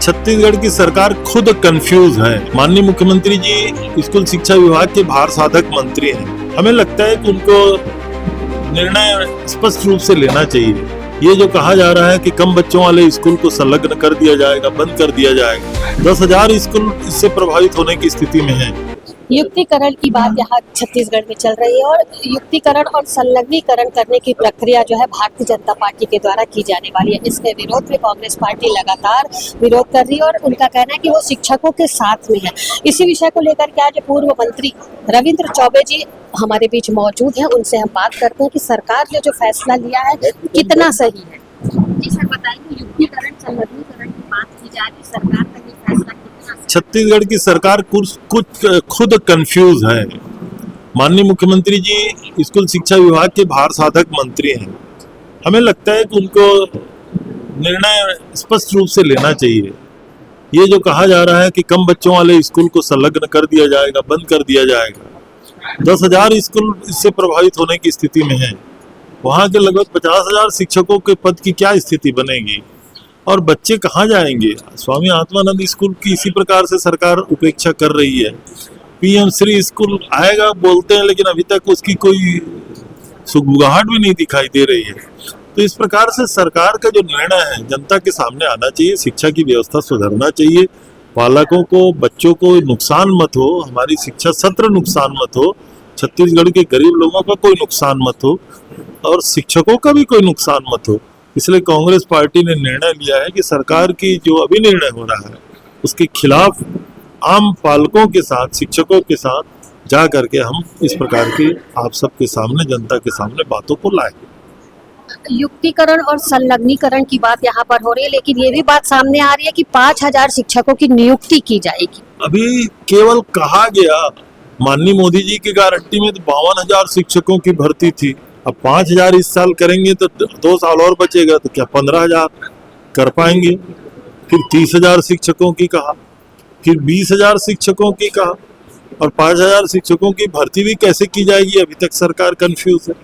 छत्तीसगढ़ की सरकार खुद कंफ्यूज है। माननीय मुख्यमंत्री जी स्कूल शिक्षा विभाग के भार साधक मंत्री हैं। हमें लगता है कि उनको निर्णय स्पष्ट रूप से लेना चाहिए। ये जो कहा जा रहा है कि कम बच्चों वाले स्कूल को संलग्न कर दिया जाएगा, बंद कर दिया जाएगा, 10,000 स्कूल इससे प्रभावित होने की स्थिति में है। युक्तिकरण की बात यहाँ छत्तीसगढ़ में चल रही है और युक्तिकरण और संलग्नीकरण करने की प्रक्रिया जो है भारतीय जनता पार्टी के द्वारा की जाने वाली है। इसके विरोध में कांग्रेस पार्टी लगातार विरोध कर रही है और उनका कहना है कि वो शिक्षकों के साथ में है। इसी विषय को लेकर के आज पूर्व मंत्री रविंद्र चौबे जी हमारे बीच मौजूद हैं। उनसे हम बात करते हैं कि सरकार ने जो फैसला लिया है कितना सही है। जी सर बताइए, युक्तिकरण संलग्नीकरण की बात की जा रही है, सरकार का ये फैसला छत्तीसगढ़ की सरकार कुछ खुद कंफ्यूज है। माननीय मुख्यमंत्री जी स्कूल शिक्षा विभाग के भार साधक मंत्री हैं। हमें लगता है कि उनको निर्णय स्पष्ट रूप से लेना चाहिए। ये जो कहा जा रहा है कि कम बच्चों वाले स्कूल को संलग्न कर दिया जाएगा, बंद कर दिया जाएगा, 10,000 स्कूल इससे प्रभावित होने की स्थिति में है। वहाँ के लगभग 50,000 शिक्षकों के पद की क्या स्थिति बनेगी और बच्चे कहाँ जाएंगे। स्वामी आत्मानंद स्कूल की इसी प्रकार से सरकार उपेक्षा कर रही है। पीएम श्री स्कूल आएगा बोलते हैं, लेकिन अभी तक उसकी कोई सुगबुगाहट भी नहीं दिखाई दे रही है। तो इस प्रकार से सरकार का जो निर्णय है जनता के सामने आना चाहिए। शिक्षा की व्यवस्था सुधरना चाहिए, पालकों को, बच्चों को नुकसान मत हो, हमारी शिक्षा सत्र नुकसान मत हो, छत्तीसगढ़ के गरीब लोगों का कोई नुकसान मत हो और शिक्षकों का भी कोई नुकसान मत हो। इसलिए कांग्रेस पार्टी ने निर्णय लिया है कि सरकार की जो अभी निर्णय हो रहा है उसके खिलाफ आम पालकों के साथ, शिक्षकों के साथ जा करके हम इस प्रकार की आप सबके सामने, जनता के सामने बातों को लाए। युक्तिकरण और संलग्नीकरण की बात यहाँ पर हो रही है, लेकिन ये भी बात सामने आ रही है कि 5,000 शिक्षकों की नियुक्ति की जाएगी। अभी केवल कहा गया, माननीय मोदी जी की गारंटी में तो 52,000 शिक्षकों की भर्ती थी। अब 5,000 इस साल करेंगे तो 2 साल और बचेगा, तो क्या 15,000 कर पाएंगे। फिर 30,000 शिक्षकों की कहा, फिर 20,000 शिक्षकों की कहा और 5,000 शिक्षकों की भर्ती भी कैसे की जाएगी, अभी तक सरकार कंफ्यूज है।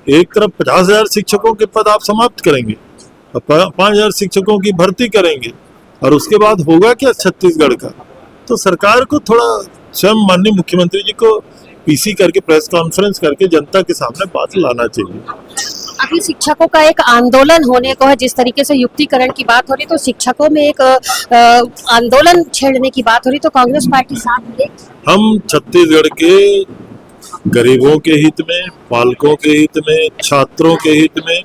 एक तरफ 50,000 शिक्षकों के पद आप समाप्त करेंगे और 5,000 शिक्षकों की भर्ती करेंगे और उसके बाद होगा क्या छत्तीसगढ़ का। तो सरकार को थोड़ा स्वयं माननीय मुख्यमंत्री जी को पीसी करके प्रेस कॉन्फ्रेंस करके जनता के सामने बात लाना चाहिए। अभी शिक्षकों का एक आंदोलन होने को है। जिस तरीके से युक्तिकरण की बात हो रही तो शिक्षकों में एक आंदोलन छेड़ने की बात हो रही, तो कांग्रेस पार्टी साथ में। हम छत्तीसगढ़ के गरीबों के हित में, पालकों के हित में, छात्रों के हित में,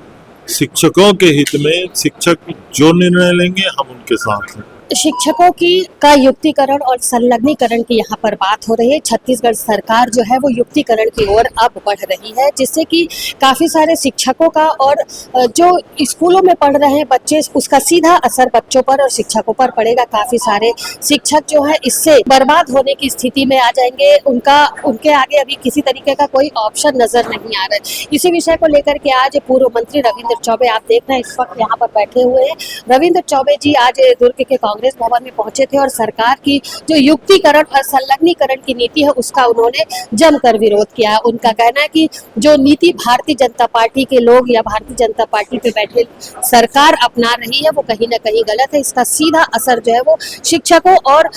शिक्षकों के हित में, शिक्षक जो निर्णय लेंगे हम उनके साथ हैं। शिक्षकों की का युक्तिकरण और संलग्नीकरण की यहाँ पर बात हो रही है। छत्तीसगढ़ सरकार जो है वो युक्तिकरण की ओर अब बढ़ रही है, जिससे कि काफ़ी सारे शिक्षकों का और जो स्कूलों में पढ़ रहे हैं बच्चे, उसका सीधा असर बच्चों पर और शिक्षकों पर पड़ेगा। काफ़ी सारे शिक्षक जो है इससे बर्बाद होने की स्थिति में आ जाएंगे। उनके आगे अभी किसी तरीके का कोई ऑप्शन नजर नहीं आ रहा है। इसी विषय को लेकर के आज पूर्व मंत्री रविंद्र चौबे, आप देख रहे हैं इस वक्त यहाँ पर बैठे हुए हैं। रविंद्र चौबे जी आज दुर्ग के कांग्रेस भवन में पहुंचे थे और सरकार की जो युक्तिकरण और संलग्नीकरण की नीति है उसका उन्होंने जमकर विरोध किया। उनका कहना है कि जो नीति भारतीय जनता पार्टी के लोग या भारतीय जनता पार्टी पे बैठे सरकार अपना रही है वो कहीं ना कहीं गलत है। इसका सीधा असर जो है वो शिक्षकों और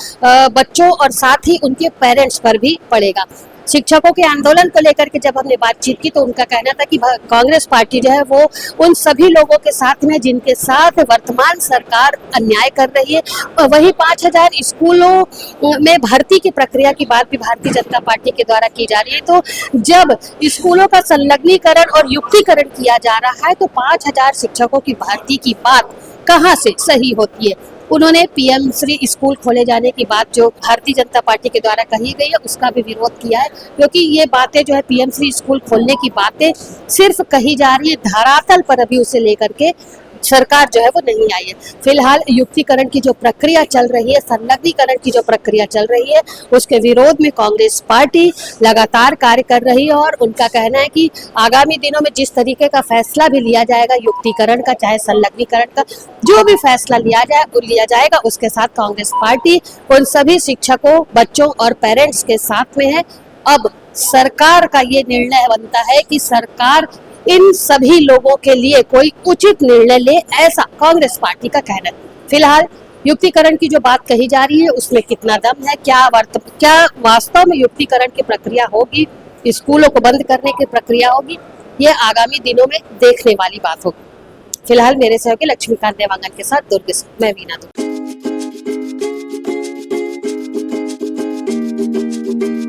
बच्चों और साथ ही उनके पेरेंट्स पर भी पड़ेगा। शिक्षकों के आंदोलन को लेकर के जब हमने बातचीत की तो उनका कहना था कि कांग्रेस पार्टी जो है वो उन सभी लोगों के साथ में जिनके साथ वर्तमान सरकार अन्याय कर रही है। वही 5,000 स्कूलों में भर्ती की प्रक्रिया की बात भी भारतीय जनता पार्टी के द्वारा की जा रही है। तो जब स्कूलों का संलग्नीकरण और युक्तिकरण किया जा रहा है तो 5,000 शिक्षकों की भर्ती की बात कहाँ से सही होती है। उन्होंने पीएम श्री स्कूल खोले जाने की बात जो भारतीय जनता पार्टी के द्वारा कही गई है उसका भी विरोध किया है, क्योंकि ये बातें जो है पीएम श्री स्कूल खोलने की बातें सिर्फ कही जा रही है, धरातल पर अभी उसे लेकर के सरकार जो है वो नहीं आई है। फिलहाल युक्तिकरण की जो प्रक्रिया चल रही है, संलग्नीकरण की जो प्रक्रिया चल रही है उसके विरोध में कांग्रेस पार्टी लगातार कार्य कर रही है और उनका कहना है कि आगामी दिनों में जिस तरीके का फैसला भी लिया जाएगा युक्तिकरण का चाहे संलग्नीकरण का, जो भी फैसला लिया जाएगा उसके साथ कांग्रेस पार्टी उन सभी शिक्षकों, बच्चों और पेरेंट्स के साथ में है। अब सरकार का ये निर्णय बनता है कि सरकार इन सभी लोगों के लिए कोई उचित निर्णय ले, ऐसा कांग्रेस पार्टी का कहना है। फिलहाल युक्तिकरण की जो बात कही जा रही है उसमें कितना दम है, क्या वास्तव में युक्तिकरण की प्रक्रिया होगी, स्कूलों को बंद करने की प्रक्रिया होगी, ये आगामी दिनों में देखने वाली बात होगी। फिलहाल मेरे सहयोगी लक्ष्मीकांत देवांगन के साथ दुर्ग से मैं वीना दुर्ग।